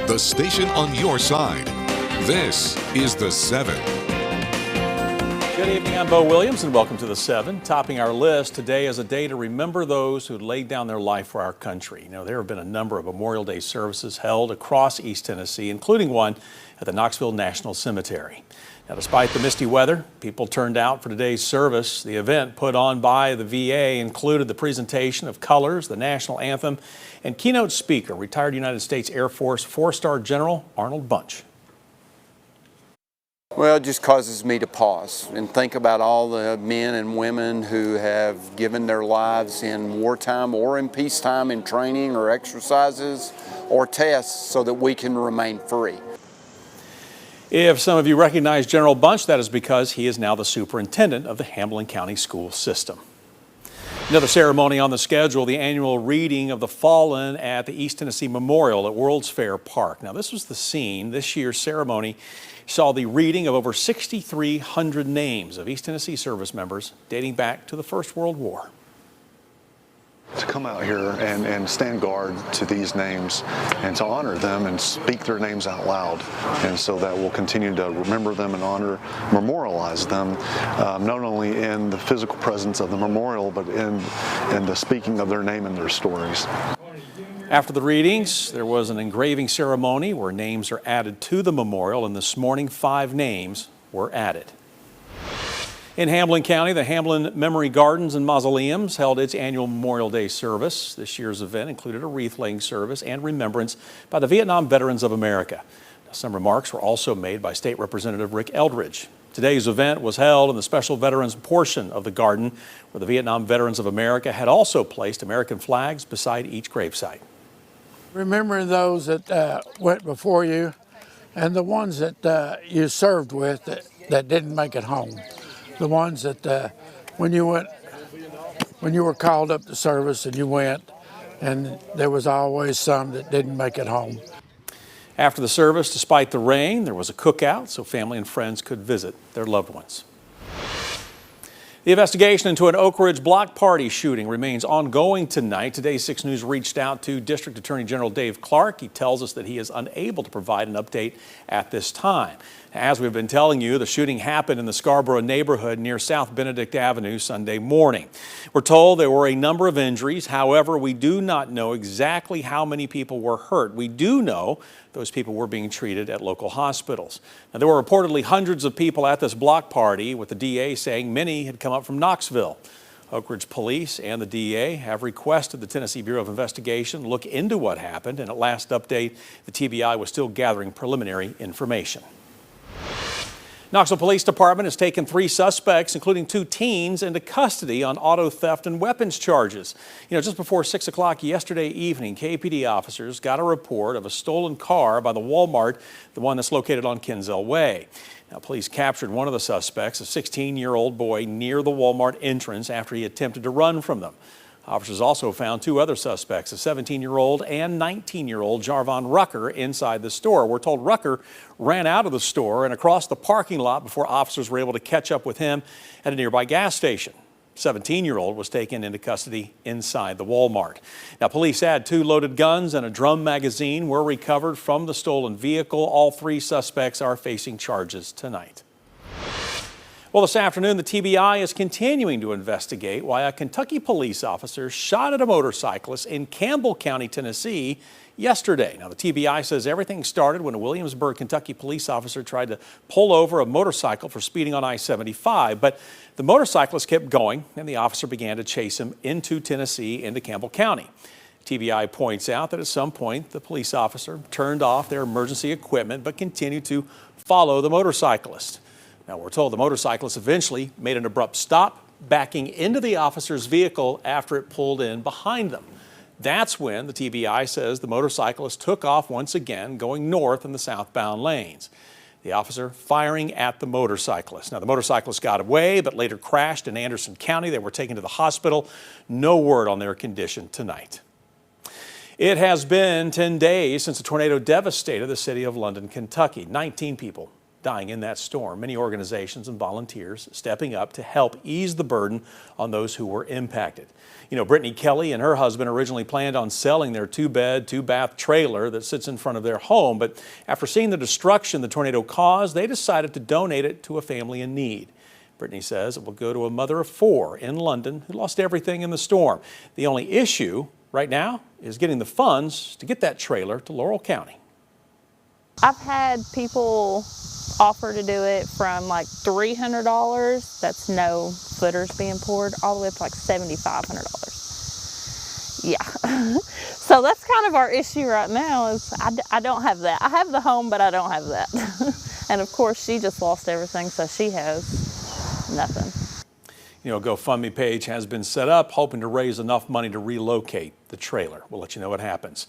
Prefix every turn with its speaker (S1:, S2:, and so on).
S1: the station on your side. This is The 7.
S2: Good evening, I'm Bo Williams and welcome to The 7. Topping our list today is a day to remember those who laid down their life for our country. You know, there have been a number of Memorial Day services held across East Tennessee, including one at the Knoxville National Cemetery. Now, despite the misty weather, people turned out for today's service. The event put on by the VA included the presentation of colors, the national anthem, and keynote speaker, retired United States Air Force 4-star General Arnold Bunch.
S3: Well, it just causes me to pause and think about all the men and women who have given their lives in wartime or in peacetime in training or exercises or tests so that we can remain free.
S2: If some of you recognize General Bunch, that is because he is now the superintendent of the Hamblen County School System. Another ceremony on the schedule, the annual reading of the fallen at the East Tennessee Memorial at World's Fair Park. Now, this was the scene. This year's ceremony saw the reading of over 6,300 names of East Tennessee service members dating back to the First World War.
S4: To come out here and stand guard to these names and to honor them and speak their names out loud, and so that we'll continue to remember them and memorialize them, not only in the physical presence of the memorial, but in the speaking of their name and their stories.
S2: After the readings, there was an engraving ceremony where names are added to the memorial, and this morning 5 names were added. In Hamblen County, the Hamblen Memory Gardens and Mausoleums held its annual Memorial Day service. This year's event included a wreath-laying service and remembrance by the Vietnam Veterans of America. Now, some remarks were also made by State Representative Rick Eldridge. Today's event was held in the special veterans portion of the garden, where the Vietnam Veterans of America had also placed American flags beside each gravesite.
S5: Remembering those that went before you and the ones that you served with that didn't make it home. The ones that when you were called up to service and you went, and there was always some that didn't make it home.
S2: After the service, despite the rain, there was a cookout so family and friends could visit their loved ones. The investigation into an Oak Ridge block party shooting remains ongoing tonight. Today's 6 News reached out to District Attorney General Dave Clark. He tells us that he is unable to provide an update at this time. As we've been telling you, the shooting happened in the Scarborough neighborhood near South Benedict Avenue Sunday morning. We're told there were a number of injuries. However, we do not know exactly how many people were hurt. We do know those people were being treated at local hospitals. Now, there were reportedly hundreds of people at this block party, with the DA saying many had come up from Knoxville. Oak Ridge Police and the DA have requested the Tennessee Bureau of Investigation look into what happened, and at last update, the TBI was still gathering preliminary information. Knoxville Police Department has taken 3 suspects, including 2 teens, into custody on auto theft and weapons charges. You know, just before 6 o'clock yesterday evening, KPD officers got a report of a stolen car by the Walmart, the one that's located on Kinsell Way. Now, police captured one of the suspects, a 16-year-old boy, near the Walmart entrance after he attempted to run from them. Officers also found 2 other suspects, a 17-year-old and 19-year-old Jarvon Rucker, inside the store. We're told Rucker ran out of the store and across the parking lot before officers were able to catch up with him at a nearby gas station. 17-year-old was taken into custody inside the Walmart. Now, police add 2 loaded guns and a drum magazine were recovered from the stolen vehicle. All 3 suspects are facing charges tonight. Well, this afternoon, the TBI is continuing to investigate why a Kentucky police officer shot at a motorcyclist in Campbell County, Tennessee, yesterday. Now, the TBI says everything started when a Williamsburg, Kentucky police officer tried to pull over a motorcycle for speeding on I-75, but the motorcyclist kept going and the officer began to chase him into Tennessee, into Campbell County. TBI points out that at some point the police officer turned off their emergency equipment but continued to follow the motorcyclist. Now, we're told the motorcyclist eventually made an abrupt stop, backing into the officer's vehicle after it pulled in behind them. That's when the TBI says the motorcyclist took off once again, going north in the southbound lanes. The officer firing at the motorcyclist. Now, the motorcyclist got away, but later crashed in Anderson County. They were taken to the hospital. No word on their condition tonight. It has been 10 days since a tornado devastated the city of London, Kentucky. 19 people dying in that storm. Many organizations and volunteers stepping up to help ease the burden on those who were impacted. You know, Brittany Kelly and her husband originally planned on selling their 2-bed, 2-bath trailer that sits in front of their home, but after seeing the destruction the tornado caused, they decided to donate it to a family in need. Brittany says it will go to a mother of 4 in London who lost everything in the storm. The only issue right now is getting the funds to get that trailer to Laurel County.
S6: I've had people offer to do it from like $300, that's no footers being poured, all the way up to like $7,500. Yeah, so that's kind of our issue right now is I don't have that. I have the home, but I don't have that. And of course she just lost everything, so she has nothing.
S2: You know, a GoFundMe page has been set up hoping to raise enough money to relocate the trailer. We'll let you know what happens.